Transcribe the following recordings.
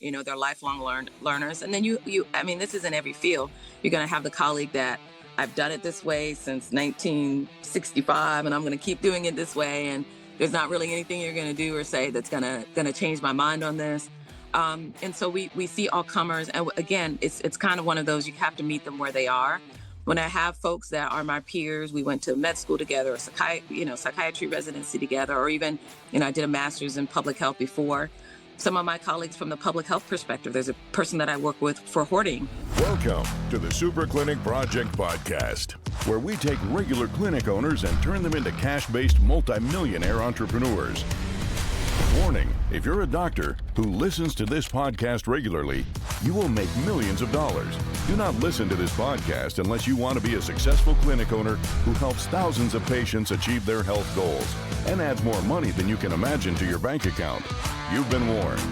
They're lifelong learners. And then I mean, this is in every field. You're going to have the colleague that I've done it this way since 1965, and I'm going to keep doing it this way. And there's not really anything you're going to do or say that's going to change my mind on this. And so we see all comers. And again, it's kind of one of those, you have to meet them where they are. When I have folks that are my peers, we went to med school together, or psychiatry residency together, or even, I did a master's in public health before. Some of my colleagues from the public health perspective, there's a person that I work with for hoarding. Welcome to the Super Clinic Project Podcast, where we take regular clinic owners and turn them into cash-based multimillionaire entrepreneurs. Warning, if you're a doctor who listens to this podcast regularly, you will make millions of dollars. Do not listen to this podcast unless you want to be a successful clinic owner who helps thousands of patients achieve their health goals and adds more money than you can imagine to your bank account. You've been warned.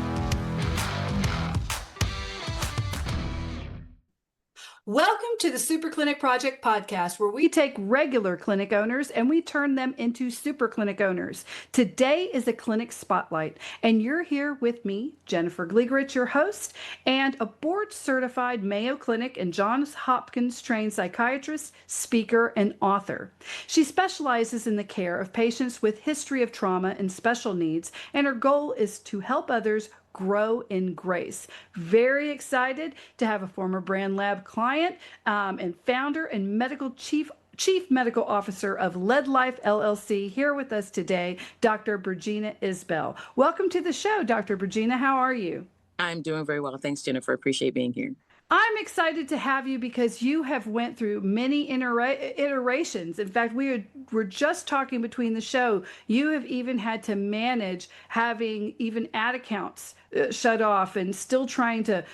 Welcome to the Super Clinic Project Podcast, where we take regular clinic owners and we turn them into super clinic owners. Today is a clinic spotlight, and you're here with me, Jennifer Gligoric, your host, and a board-certified Mayo Clinic and Johns Hopkins-trained psychiatrist, speaker, and author. She specializes in the care of patients with history of trauma and special needs, and her goal is to help others grow in grace. Very excited to have a former Brand Lab client and founder and chief medical officer of Lead Life LLC here with us today, Dr. Bergina Isbell. Welcome to the show, Dr. Bergina. How are you? I'm doing very well. Thanks, Jennifer. Appreciate being here. I'm excited to have you because you have went through many iterations. In fact, were just talking between the show. You have even had to manage having even ad accounts shut off and still trying to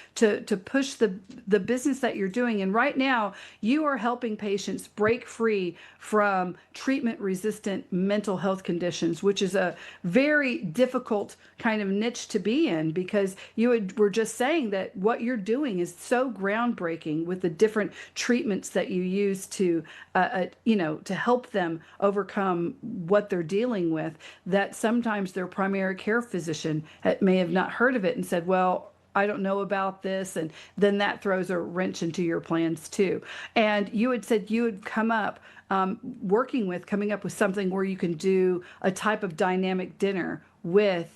push the business that you're doing. And right now, you are helping patients break free from treatment-resistant mental health conditions, which is a very difficult kind of niche to be in, because were just saying that what you're doing is so groundbreaking with the different treatments that you use to help them overcome what they're dealing with, that sometimes their primary care physician may have not heard of it and said, well, I don't know about this. And then that throws a wrench into your plans too. And you had said you had coming up with something where you can do a type of dynamic dinner with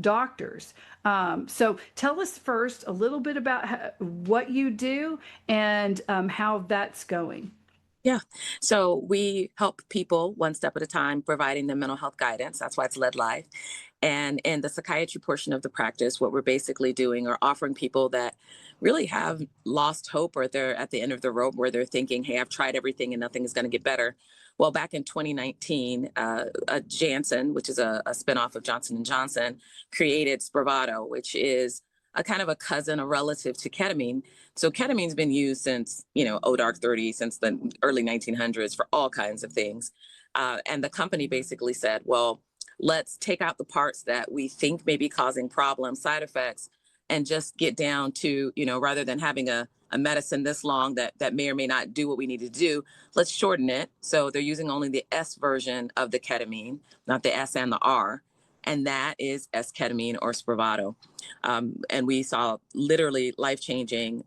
doctors. So tell us first a little bit about what you do and how that's going. Yeah. So we help people one step at a time, providing them mental health guidance. That's why it's Lead Life. And in the psychiatry portion of the practice, what we're basically doing are offering people that really have lost hope, or they're at the end of the rope where they're thinking, hey, I've tried everything and nothing is going to get better. Well, back in 2019, Janssen, which is a spinoff of Johnson & Johnson, created Spravato, which is a kind of a cousin, a relative to ketamine. So ketamine's been used since, dark 30, since the early 1900s for all kinds of things. And the company basically said, well, let's take out the parts that we think may be causing problems, side effects, and just get down to, rather than having a medicine this long that may or may not do what we need to do, let's shorten it. So they're using only the S version of the ketamine, not the S and the R. And that is S-ketamine, or Spravato. And we saw literally life-changing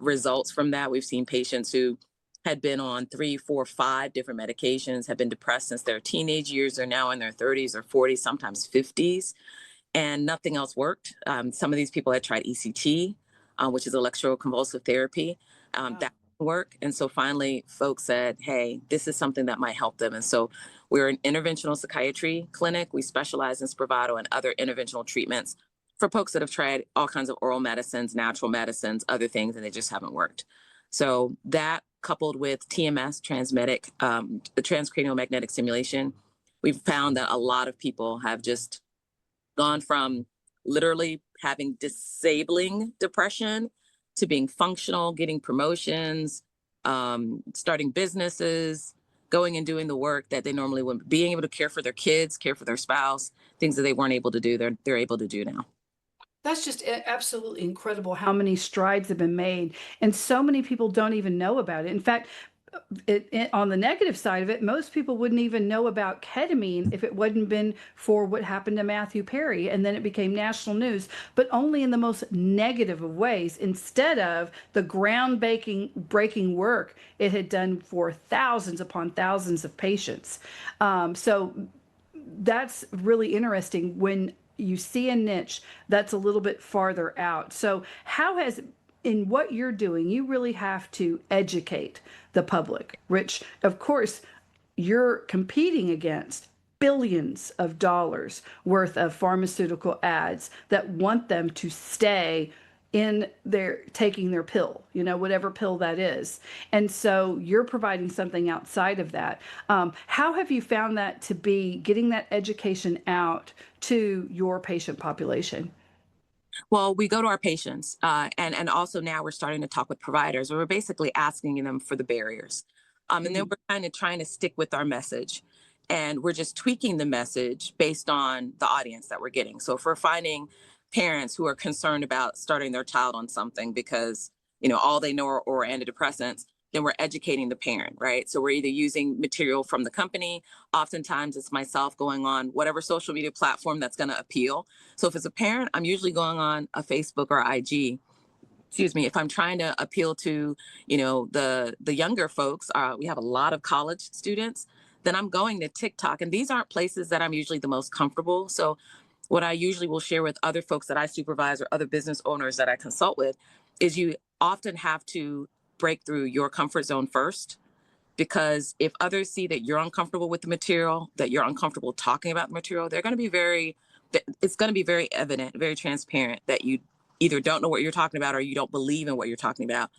results from that. We've seen patients who had been on 3, 4, 5 different medications, have been depressed since their teenage years. They're now in their 30s or 40s, sometimes 50s, and nothing else worked. Some of these people had tried ECT, which is electroconvulsive therapy. That didn't work. And so finally, folks said, hey, this is something that might help them. And so we're an interventional psychiatry clinic. We specialize in Spravato and other interventional treatments for folks that have tried all kinds of oral medicines, natural medicines, other things, and they just haven't worked. So that, coupled with TMS, the transcranial magnetic stimulation, we've found that a lot of people have just gone from literally having disabling depression to being functional, getting promotions, starting businesses, going and doing the work that they normally wouldn't, being able to care for their kids, care for their spouse, things that they weren't able to do, they're able to do now. That's just absolutely incredible how many strides have been made, and so many people don't even know about it. In fact, on the negative side of it, most people wouldn't even know about ketamine if it wouldn't been for what happened to Matthew Perry, and then it became national news, but only in the most negative of ways, instead of the breaking work it had done for thousands upon thousands of patients. So that's really interesting when you see a niche that's a little bit farther out. So how has, in what you're doing, you really have to educate the public, which of course you're competing against billions of dollars worth of pharmaceutical ads that want them to stay in their taking their pill, whatever pill that is. And so you're providing something outside of that. How have you found that to be getting that education out to your patient population? Well, we go to our patients, and also now we're starting to talk with providers, where we're basically asking them for the barriers. And then Mhm. we're kind of trying to stick with our message. And we're just tweaking the message based on the audience that we're getting. So if we're finding parents who are concerned about starting their child on something because, all they know are antidepressants, then we're educating the parent, right? So we're either using material from the company. Oftentimes it's myself going on whatever social media platform that's going to appeal. So if it's a parent, I'm usually going on a Facebook or IG. Excuse me. If I'm trying to appeal to, the younger folks, we have a lot of college students, then I'm going to TikTok. And these aren't places that I'm usually the most comfortable. So what I usually will share with other folks that I supervise or other business owners that I consult with is you often have to break through your comfort zone first. Because if others see that you're uncomfortable with the material, that you're uncomfortable talking about the material, they're going to be it's going to be very evident, very transparent that you either don't know what you're talking about or you don't believe in what you're talking about.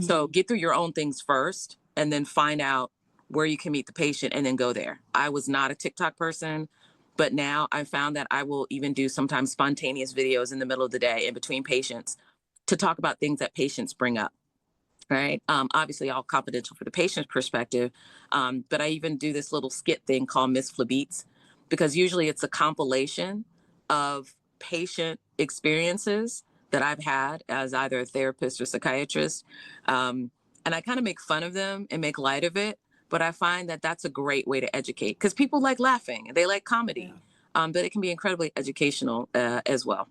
So Mhm. get through your own things first and then find out where you can meet the patient and then go there. I was not a TikTok person, but now I found that I will even do sometimes spontaneous videos in the middle of the day in between patients to talk about things that patients bring up. Right. Obviously, all confidential for the patient's perspective. But I even do this little skit thing called Miss Flabeats, because usually it's a compilation of patient experiences that I've had as either a therapist or psychiatrist. And I kind of make fun of them and make light of it. But I find that that's a great way to educate because people like laughing, they like comedy, Yeah. but it can be incredibly educational as well.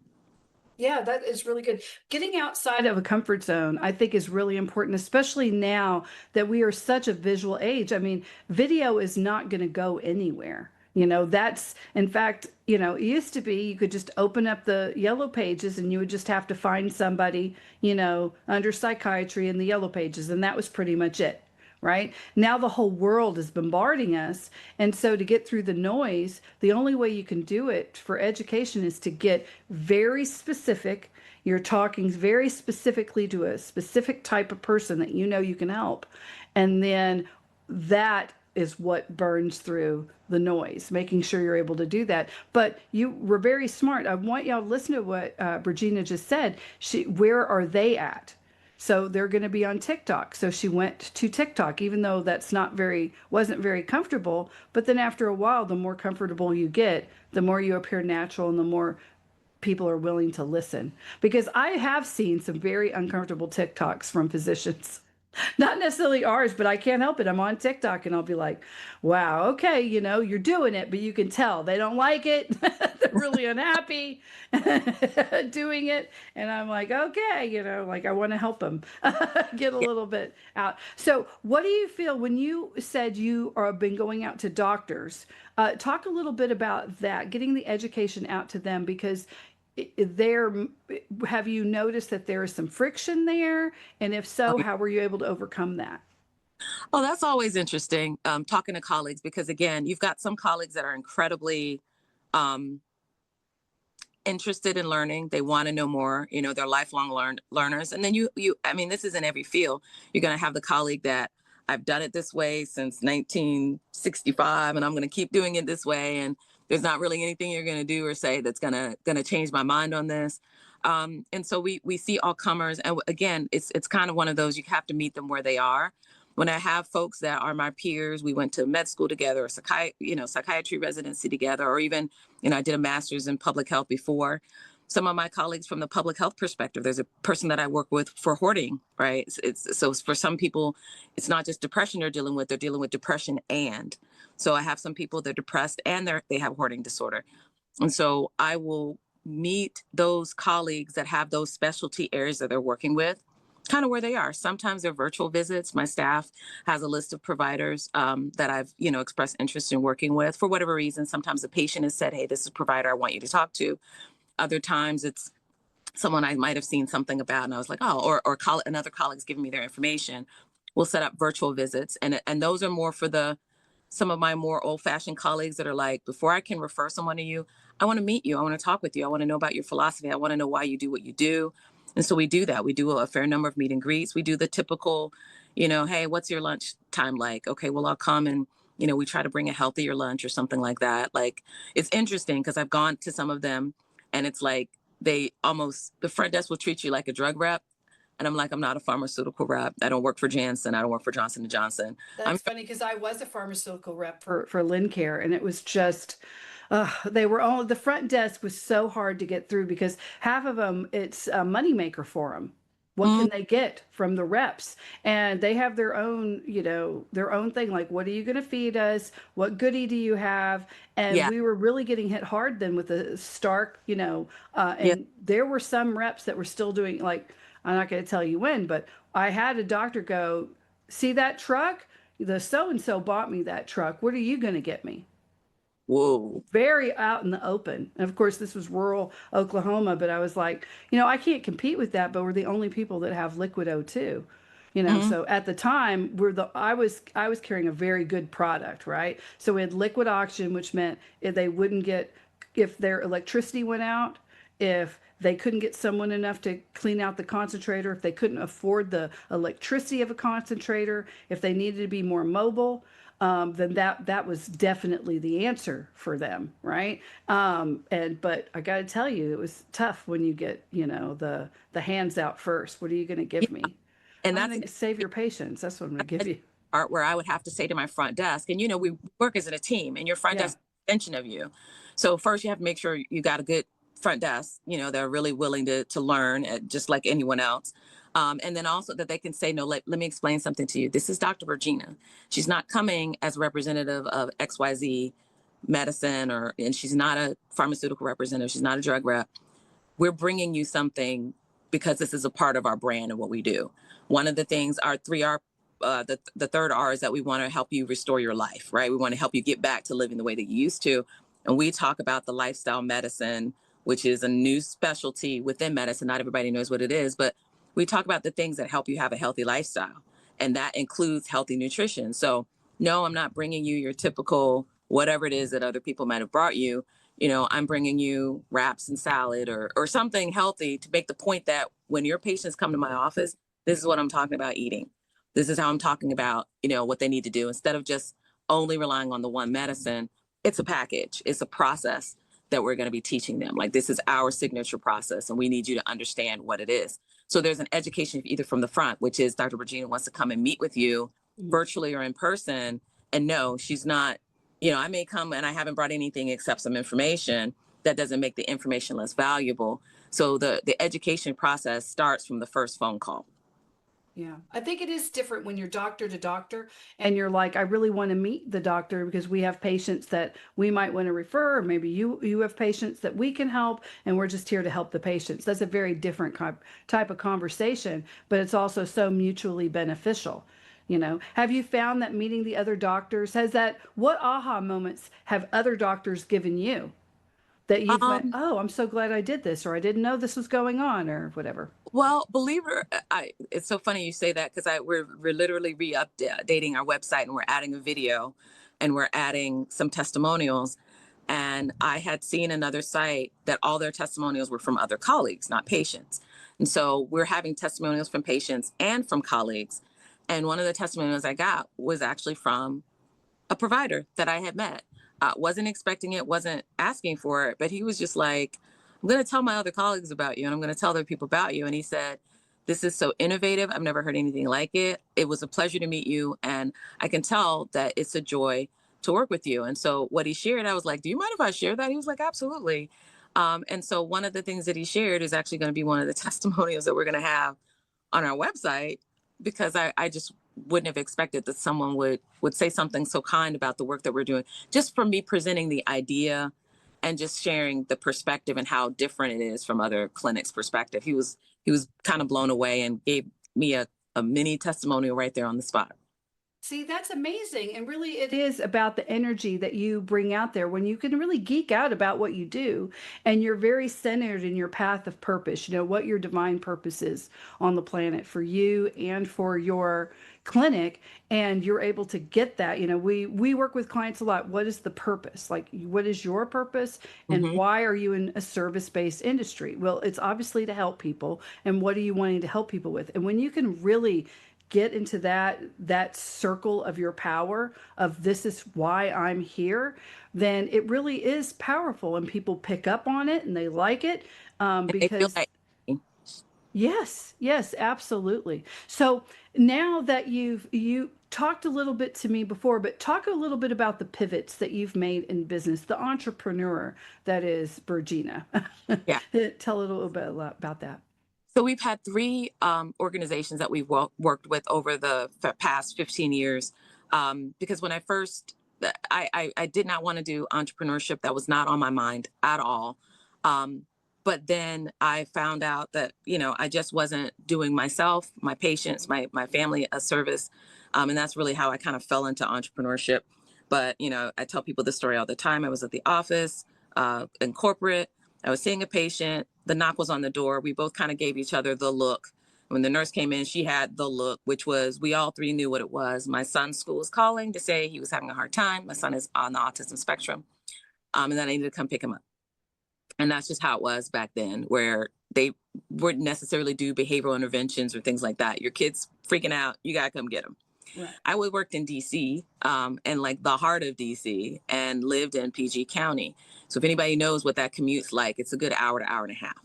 Yeah, that is really good. Getting outside of a comfort zone, I think, is really important, especially now that we are such a visual age. I mean, video is not going to go anywhere. That's, in fact, it used to be you could just open up the yellow pages and you would just have to find somebody, under psychiatry in the yellow pages, and that was pretty much it. Right now, the whole world is bombarding us. And so, to get through the noise, the only way you can do it for education is to get very specific. You're talking very specifically to a specific type of person that you can help. And then that is what burns through the noise, making sure you're able to do that. But you were very smart. I want y'all to listen to what Bergina just said. Where are they at? So they're going to be on TikTok. So she went to TikTok, even though that's wasn't very comfortable. But then after a while, the more comfortable you get, the more you appear natural and the more people are willing to listen. Because I have seen some very uncomfortable TikToks from physicians. Not necessarily ours, but I can't help it. I'm on TikTok and I'll be like, wow, okay, you're doing it, but you can tell they don't like it. They're really unhappy doing it. And I'm like, okay, like I want to help them get a little bit out. So, what do you feel when you said you are been going out to doctors? Talk a little bit about that, getting the education out to them, because there have you noticed that there is some friction there, and if so, how were you able to overcome that? Oh, that's always interesting, talking to colleagues, because again, you've got some colleagues that are incredibly um, interested in learning. They want to know more. They're lifelong learners. And then I mean, this is in every field. You're going to have the colleague that I've done it this way since 1965, and I'm going to keep doing it this way. And there's not really anything you're going to do or say that's going to change my mind on this. And so we see all comers, and again, it's kind of one of those, you have to meet them where they are. When I have folks that are my peers, we went to med school together, or psychiatry residency together, or even, I did a master's in public health before. some of my colleagues from the public health perspective. There's a person that I work with for hoarding, right? So for some people, it's not just depression they're dealing with depression. And so I have some people, they're depressed and they have hoarding disorder. And so I will meet those colleagues that have those specialty areas that they're working with, kind of where they are. Sometimes they're virtual visits. My staff has a list of providers that I've, expressed interest in working with for whatever reason. Sometimes the patient has said, hey, this is a provider I want you to talk to. Other times it's someone I might have seen something about and I was like, oh, or another colleague's giving me their information. We'll set up virtual visits. And those are more for some of my more old-fashioned colleagues that are like, before I can refer someone to you, I want to meet you. I want to talk with you. I want to know about your philosophy. I want to know why you do what you do. And so we do that. We do a fair number of meet and greets. We do the typical, hey, what's your lunch time like? Okay, well, I'll come and, we try to bring a healthier lunch or something like that. Like, it's interesting because I've gone to some of them and it's like the front desk will treat you like a drug rep. And I'm like, I'm not a pharmaceutical rep. I don't work for Janssen. I don't work for Johnson & Johnson. That's funny because I was a pharmaceutical rep for Lincare, and it was just, they were all, the front desk was so hard to get through because half of them, it's a moneymaker for them. What can they get from the reps? And they have their own, their own thing. Like, what are you going to feed us? What goodie do you have? And we were really getting hit hard then with the Stark, and there were some reps that were still doing, like, I'm not going to tell you when, but I had a doctor go, see that truck? The so-and-so bought me that truck. What are you going to get me? Whoa. Very out in the open. And of course, this was rural Oklahoma, but I was like, I can't compete with that, but we're the only people that have liquid O2. So at the time I was carrying a very good product, right? So we had liquid oxygen, which meant if their electricity went out, if they couldn't get someone enough to clean out the concentrator, if they couldn't afford the electricity of a concentrator, if they needed to be more mobile, then that was definitely the answer for them, right? But I got to tell you, it was tough when you get, the hands out first. What are you going to give me? And I'm going to save your patience. That's what I'm going to give you. Part where I would have to say to my front desk, and we work as a team, and your front desk is an extension of you. So first you have to make sure you got a good front desk, they're really willing to learn just like anyone else. And then also that they can say, no, let me explain something to you. This is Dr. Bergina. She's not coming as a representative of XYZ medicine, and she's not a pharmaceutical representative. She's not a drug rep. We're bringing you something because this is a part of our brand and what we do. One of the things, our 3R, the third R is that we want to help you restore your life, right? We want to help you get back to living the way that you used to. And we talk about the lifestyle medicine, which is a new specialty within medicine. Not everybody knows what it is, but we talk about the things that help you have a healthy lifestyle. And that includes healthy nutrition. So no, I'm not bringing you your typical, whatever it is that other people might have brought you. I'm bringing you wraps and salad or something healthy to make the point that when your patients come to my office, this is what I'm talking about eating. This is how I'm talking about, what they need to do. Instead of just only relying on the one medicine, it's a package. It's a process that we're going to be teaching them. Like, this is our signature process, and we need you to understand what it is. So there's an education either from the front, which is Dr. Bergina wants to come and meet with you virtually or in person. And no, she's not, I may come and I haven't brought anything except some information. That doesn't make the information less valuable. So the education process starts from the first phone call. Yeah, I think it is different when you're doctor to doctor and you're like, I really want to meet the doctor because we have patients that we might want to refer, or maybe you have patients that we can help, and we're just here to help the patients. That's a very different type of conversation, but it's also so mutually beneficial. Have you found that meeting the other doctors, what aha moments have other doctors given you that you've went, oh, I'm so glad I did this, or I didn't know this was going on, or whatever? Well, believe it or it's so funny you say that, because we're literally re-updating our website, and we're adding a video, and we're adding some testimonials. And I had seen another site that all their testimonials were from other colleagues, not patients. And so we're having testimonials from patients and from colleagues. And one of the testimonials I got was actually from a provider that I had met. Wasn't expecting it, wasn't asking for it, but he was just like, I'm going to tell my other colleagues about you, and I'm going to tell other people about you. And he said, this is so innovative. I've never heard anything like it. It was a pleasure to meet you. And I can tell that it's a joy to work with you. And so what he shared, I was like, do you mind if I share that? He was like, absolutely. And so one of the things that he shared is actually going to be one of the testimonials that we're going to have on our website, because I just wouldn't have expected that someone would say something so kind about the work that we're doing, just from me presenting the idea and just sharing the perspective and how different it is from other clinics' perspective. He was kind of blown away and gave me a mini testimonial right there on the spot. See, that's amazing. And really, it is about the energy that you bring out there when you can really geek out about what you do. And you're very centered in your path of purpose, what your divine purpose is on the planet for you and for your clinic. And you're able to get that. We work with clients a lot. What is the purpose? Like, what is your purpose? And Hmm. why are you in a service-based industry? Well, it's obviously to help people. And what are you wanting to help people with? And when you can really get into that circle of your power of this is why I'm here, then it really is powerful and people pick up on it and they like it, And they feel because like, yes, yes, absolutely. So now that you talked a little bit to me before, but talk a little bit about the pivots that you've made in business, the entrepreneur that is Bergina. yeah. Tell a little bit about that. So we've had three organizations that we've worked with over the past 15 years. Because when I first, I did not want to do entrepreneurship. That was not on my mind at all. But then I found out that, I just wasn't doing myself, my patients, my family a service. And that's really how I kind of fell into entrepreneurship. But, I tell people this story all the time. I was at the office in corporate. I was seeing a patient. The knock was on the door. We both kind of gave each other the look. When the nurse came in, she had the look, which was, we all three knew what it was. My son's school was calling to say he was having a hard time. My son is on the autism spectrum. And then I needed to come pick him up. And that's just how it was back then, where they wouldn't necessarily do behavioral interventions or things like that. Your kid's freaking out. You got to come get him. Right. I worked in DC, and like the heart of DC, and lived in PG County. So if anybody knows what that commute's like, it's a good hour to hour and a half.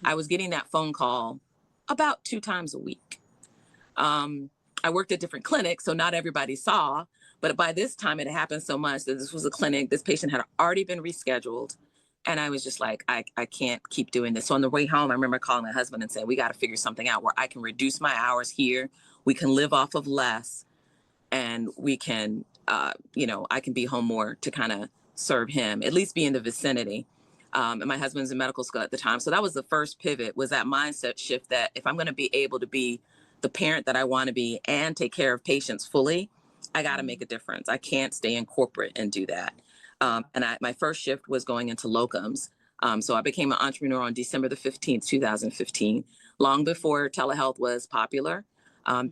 I was getting that phone call about 2 times a week. I worked at different clinics, so not everybody saw, but by this time it had happened so much that this was a clinic, this patient had already been rescheduled. And I was just like, I can't keep doing this. So on the way home, I remember calling my husband and saying, we got to figure something out where I can reduce my hours here. We can live off of less, and we can, I can be home more to kind of serve him, at least be in the vicinity. And my husband's in medical school at the time. So that was the first pivot, was that mindset shift that if I'm going to be able to be the parent that I want to be and take care of patients fully, I got to make a difference. I can't stay in corporate and do that. And my first shift was going into locums. So I became an entrepreneur on December the 15th, 2015, long before telehealth was popular,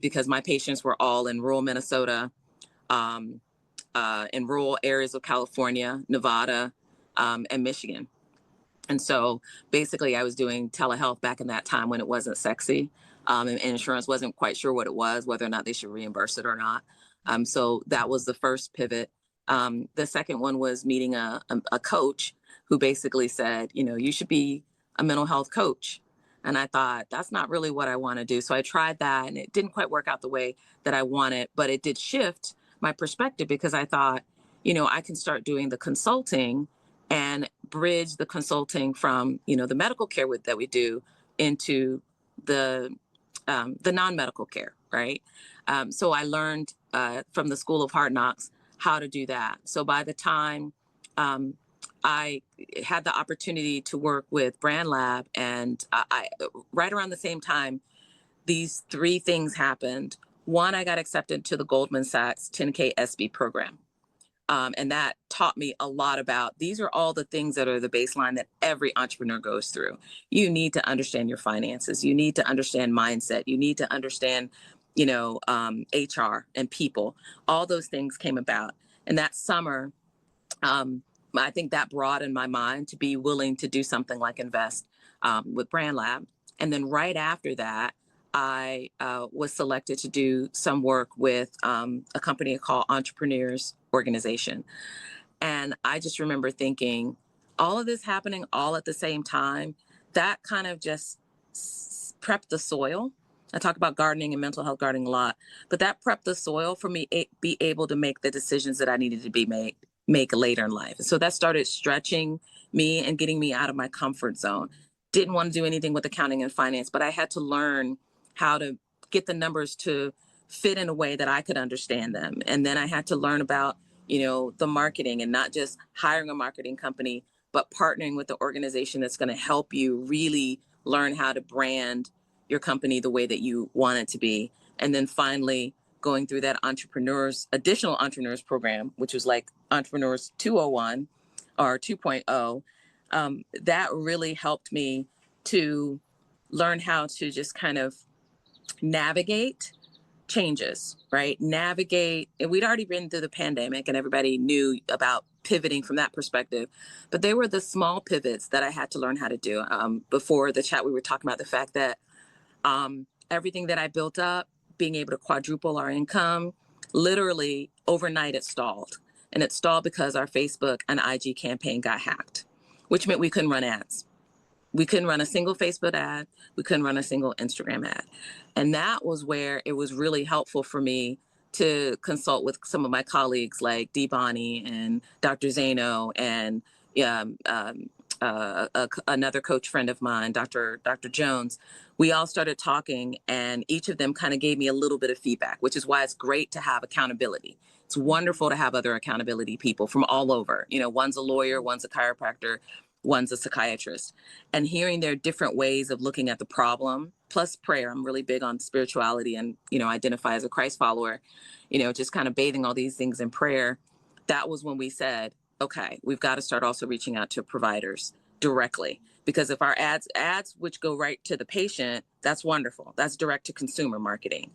because my patients were all in rural Minnesota, in rural areas of California, Nevada, and Michigan. And so basically I was doing telehealth back in that time when it wasn't sexy. And insurance wasn't quite sure what it was, whether or not they should reimburse it or not. So that was the first pivot. The second one was meeting a coach who basically said, you should be a mental health coach. And I thought, that's not really what I want to do. So I tried that, and it didn't quite work out the way that I wanted, but it did shift my perspective, because I thought, I can start doing the consulting and bridge the consulting from, the medical care that we do into the non-medical care, right? So I learned from the School of Hard Knocks how to do that. So by the time I had the opportunity to work with Brand Lab, and I right around the same time, these three things happened. One, I got accepted to the Goldman Sachs 10K SB program. And that taught me a lot about, these are all the things that are the baseline that every entrepreneur goes through. You need to understand your finances. You need to understand mindset. You need to understand, HR and people. All those things came about. And that summer, I think that broadened my mind to be willing to do something like invest with Brand Lab. And then right after that, I was selected to do some work with a company called Entrepreneurs Organization. And I just remember thinking, all of this happening all at the same time, that kind of just prepped the soil. I talk about gardening and mental health gardening a lot, but that prepped the soil for me be able to make the decisions that I needed to be made. make later in life. So that started stretching me and getting me out of my comfort zone. Didn't want to do anything with accounting and finance, but I had to learn how to get the numbers to fit in a way that I could understand them. And then I had to learn about, the marketing, and not just hiring a marketing company, but partnering with the organization that's going to help you really learn how to brand your company the way that you want it to be. And then finally going through that additional entrepreneurs program, which was like Entrepreneurs 201 or 2.0. That really helped me to learn how to just kind of navigate changes, right? Navigate. And we'd already been through the pandemic and everybody knew about pivoting from that perspective. But they were the small pivots that I had to learn how to do. Before the chat, we were talking about the fact that everything that I built up, being able to quadruple our income, literally overnight it stalled. And it stalled because our Facebook and IG campaign got hacked, which meant we couldn't run ads. We couldn't run a single Facebook ad. We couldn't run a single Instagram ad. And that was where it was really helpful for me to consult with some of my colleagues like Dee Bonnie and Dr. Zano and another coach friend of mine, Dr. Jones. We all started talking, and each of them kind of gave me a little bit of feedback, which is why it's great to have accountability. It's wonderful to have other accountability people from all over. One's a lawyer, one's a chiropractor, one's a psychiatrist, and hearing their different ways of looking at the problem, plus prayer. I'm really big on spirituality and, identify as a Christ follower, just kind of bathing all these things in prayer. That was when we said, okay, we've got to start also reaching out to providers directly, because if our ads which go right to the patient, that's wonderful. That's direct to consumer marketing.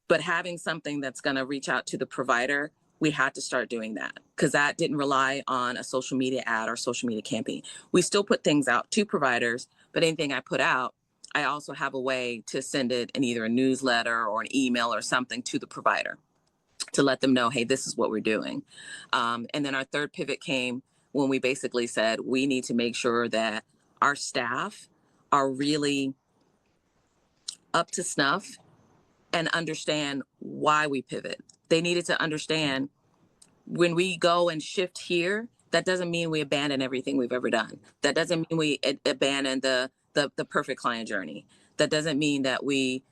But having something that's going to reach out to the provider, we had to start doing that, because that didn't rely on a social media ad or social media campaign. We still put things out to providers, but anything I put out, I also have a way to send it in either a newsletter or an email or something to the provider to let them know, hey, this is what we're doing. And then our third pivot came when we basically said, we need to make sure that our staff are really up to snuff and understand why we pivot. They needed to understand when we go and shift here, that doesn't mean we abandon everything we've ever done. That doesn't mean we abandon the perfect client journey. That doesn't mean that we,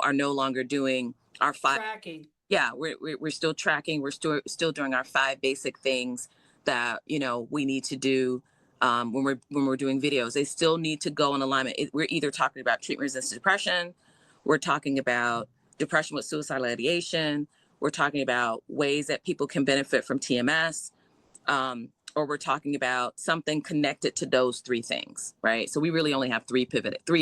are no longer doing our tracking. Yeah, we're still tracking. We're still doing our 5 basic things that, we need to do when we're doing videos. They still need to go in alignment. We're either talking about treatment-resistant depression, we're talking about depression with suicidal ideation, we're talking about ways that people can benefit from TMS, or we're talking about something connected to those 3 things, right? So we really only have 3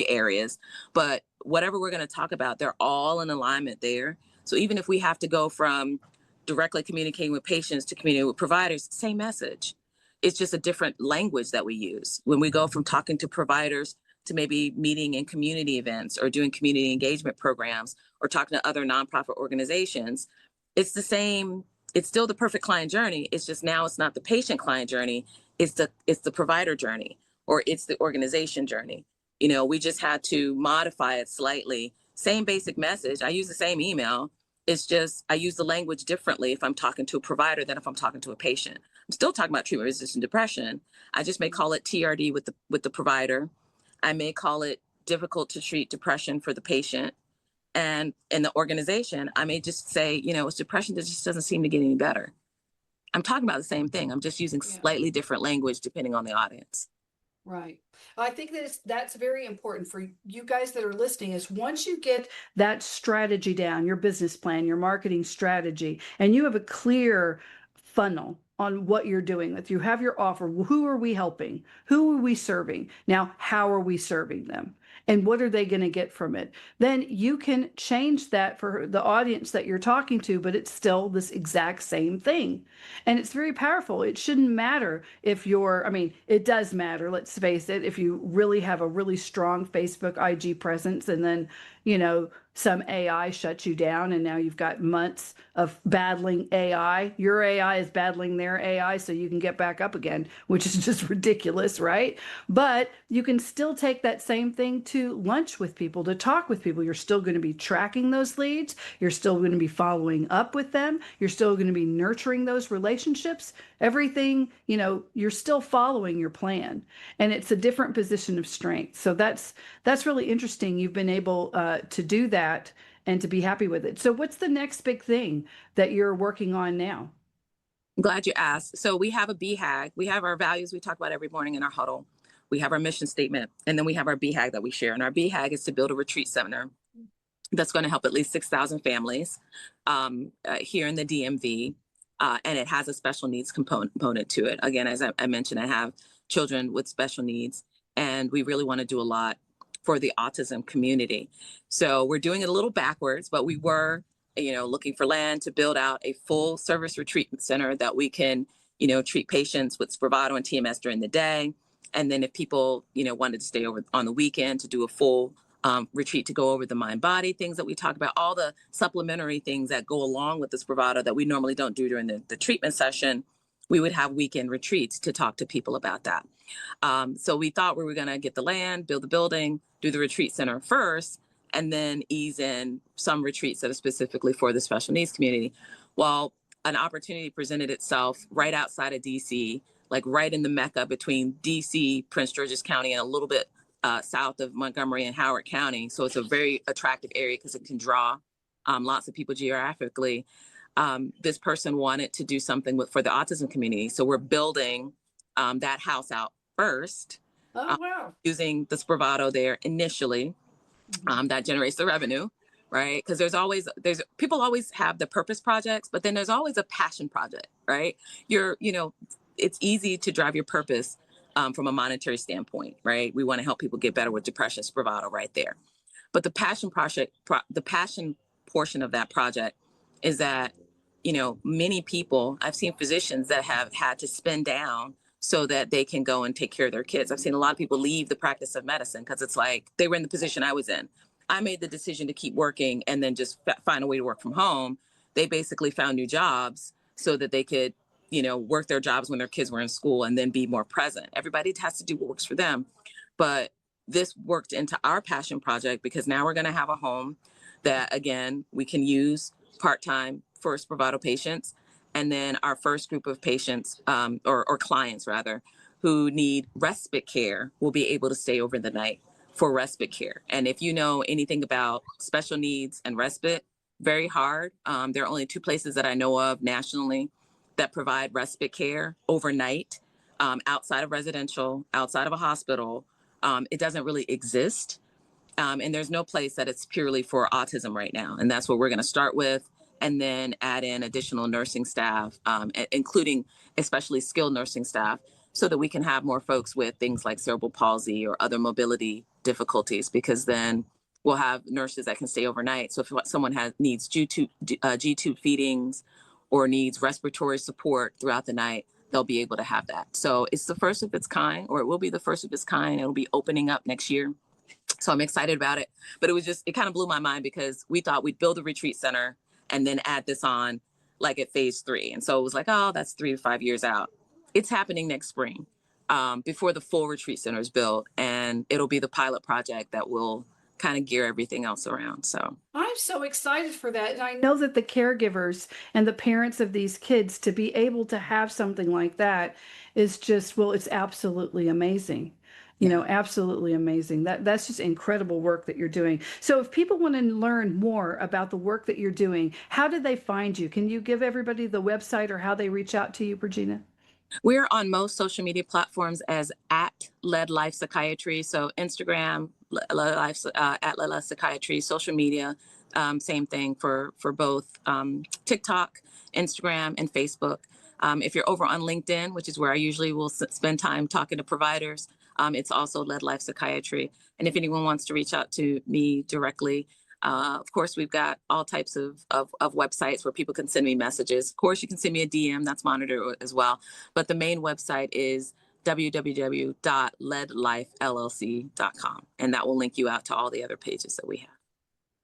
areas, but whatever we're going to talk about, they're all in alignment there. So even if we have to go from directly communicating with patients to communicating with providers, same message. It's just a different language that we use. When we go from talking to providers to maybe meeting in community events or doing community engagement programs or talking to other nonprofit organizations, it's the same. It's still the perfect client journey. It's just now it's not the patient client journey. It's the provider journey, or it's the organization journey. We just had to modify it slightly. Same basic message. I use the same email. It's just I use the language differently if I'm talking to a provider than if I'm talking to a patient. I'm still talking about treatment-resistant depression. I just may call it TRD with the provider. I may call it difficult to treat depression for the patient. And in the organization, I may just say, it's depression that just doesn't seem to get any better. I'm talking about the same thing. I'm just using slightly different language depending on the audience. Right. I think that's very important for you guys that are listening, is once you get that strategy down, your business plan, your marketing strategy, and you have a clear funnel on what you're doing with, you have your offer. Who are we helping? Who are we serving? Now, how are we serving them? And what are they going to get from it? Then you can change that for the audience that you're talking to, but it's still this exact same thing. And it's very powerful. It shouldn't matter if it does matter, let's face it, if you really have a really strong Facebook IG presence and then, some AI shuts you down and now you've got months of battling AI. Your AI is battling their AI so you can get back up again, which is just ridiculous, right? But you can still take that same thing to lunch with people, to talk with people. You're still going to be tracking those leads. You're still going to be following up with them. You're still going to be nurturing those relationships. Everything, you're still following your plan, and it's a different position of strength. So that's really interesting. You've been able to do that and to be happy with it. So what's the next big thing that you're working on now? I'm glad you asked. So we have a BHAG. We have our values we talk about every morning in our huddle. We have our mission statement, and then we have our BHAG that we share. And our BHAG is to build a retreat center that's going to help at least 6,000 families here in the DMV. And it has a special needs component to it. Again, as I mentioned, I have children with special needs, and we really want to do a lot for the autism community. So we're doing it a little backwards, but we were, looking for land to build out a full service retreat center that we can, treat patients with Spravato and TMS during the day. And then if people, wanted to stay over on the weekend to do a full retreat to go over the mind body things that we talk about, all the supplementary things that go along with the Spravato that we normally don't do during the treatment session, we would have weekend retreats to talk to people about that. So we thought we were going to get the land, build the building, do the retreat center first, and then ease in some retreats that are specifically for the special needs community. Well, an opportunity presented itself right outside of DC, like right in the Mecca between DC, Prince George's County, and a little bit south of Montgomery and Howard County. So it's a very attractive area because it can draw lots of people geographically. This person wanted to do something for the autism community. So we're building that house out first, using the Spravato there initially. That generates the revenue, right? Because there's people always have the purpose projects, but then there's always a passion project, right? It's easy to drive your purpose from a monetary standpoint, right? We want to help people get better with depression, Spravato right there. But the passion portion of that project is that, many people, I've seen physicians that have had to spend down so that they can go and take care of their kids. I've seen a lot of people leave the practice of medicine because it's like they were in the position I was in. I made the decision to keep working and then just find a way to work from home. They basically found new jobs so that they could, work their jobs when their kids were in school and then be more present. Everybody has to do what works for them. But this worked into our passion project because now we're going to have a home that, again, we can use part-time for Spravato patients. And then our first group of patients, or clients rather, who need respite care will be able to stay over the night for respite care. And if you know anything about special needs and respite, very hard. There are only 2 places that I know of nationally that provide respite care overnight, outside of residential, outside of a hospital. It doesn't really exist. And there's no place that it's purely for autism right now. And that's what we're going to start with, and then add in additional nursing staff, including especially skilled nursing staff, so that we can have more folks with things like cerebral palsy or other mobility difficulties, because then we'll have nurses that can stay overnight. So if someone needs G-tube feedings or needs respiratory support throughout the night, they'll be able to have that. So it's the first of its kind, or it will be the first of its kind. It'll be opening up next year. So I'm excited about it. But it kind of blew my mind because we thought we'd build a retreat center and then add this on like at phase 3. And so it was like, oh, that's 3 to 5 years out. It's happening next spring, before the full retreat center is built. And it'll be the pilot project that will kind of gear everything else around. So I'm so excited for that. And I know that the caregivers and the parents of these kids to be able to have something like that is just, well, it's absolutely amazing. Absolutely amazing. That's just incredible work that you're doing. So if people want to learn more about the work that you're doing, how do they find you? Can you give everybody the website or how they reach out to you, Bergina? we're on most social media platforms as at Led Life Psychiatry. So Instagram, at Led Life Psychiatry, social media, same thing for both TikTok, Instagram, and Facebook. If you're over on LinkedIn, which is where I usually will spend time talking to providers, it's also Led Life Psychiatry. And if anyone wants to reach out to me directly, of course, we've got all types of websites where people can send me messages. Of course, you can send me a DM, that's monitored as well. But the main website is www.ledlifellc.com. And that will link you out to all the other pages that we have.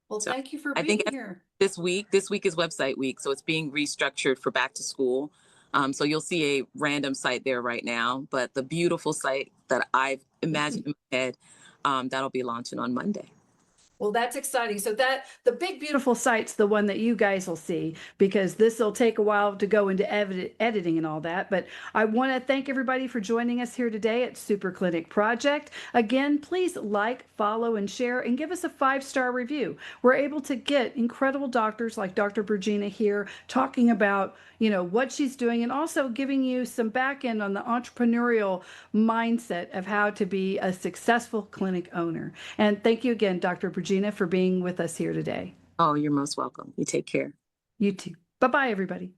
Well, So thank you for I think being here. this week is website week, so it's being restructured for back to school. So you'll see a random site there right now, but the beautiful site that I've imagined in my head, that'll be launching on Monday. Well, that's exciting. So that the big beautiful site's the one that you guys will see, because this will take a while to go into editing and all that. But I want to thank everybody for joining us here today at Super Clinic Project. Again, please like, follow, and share, and give us a 5-star review. We're able to get incredible doctors like Dr. Bergina here talking about, what she's doing, and also giving you some back end on the entrepreneurial mindset of how to be a successful clinic owner. And thank you again, Dr. Bergina, for being with us here today. Oh, you're most welcome. You take care. You too. Bye-bye, everybody.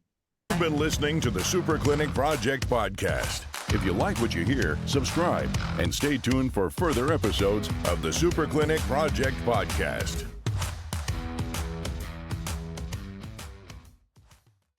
You've been listening to the Super Clinic Project podcast. If you like what you hear, subscribe and stay tuned for further episodes of the Super Clinic Project podcast.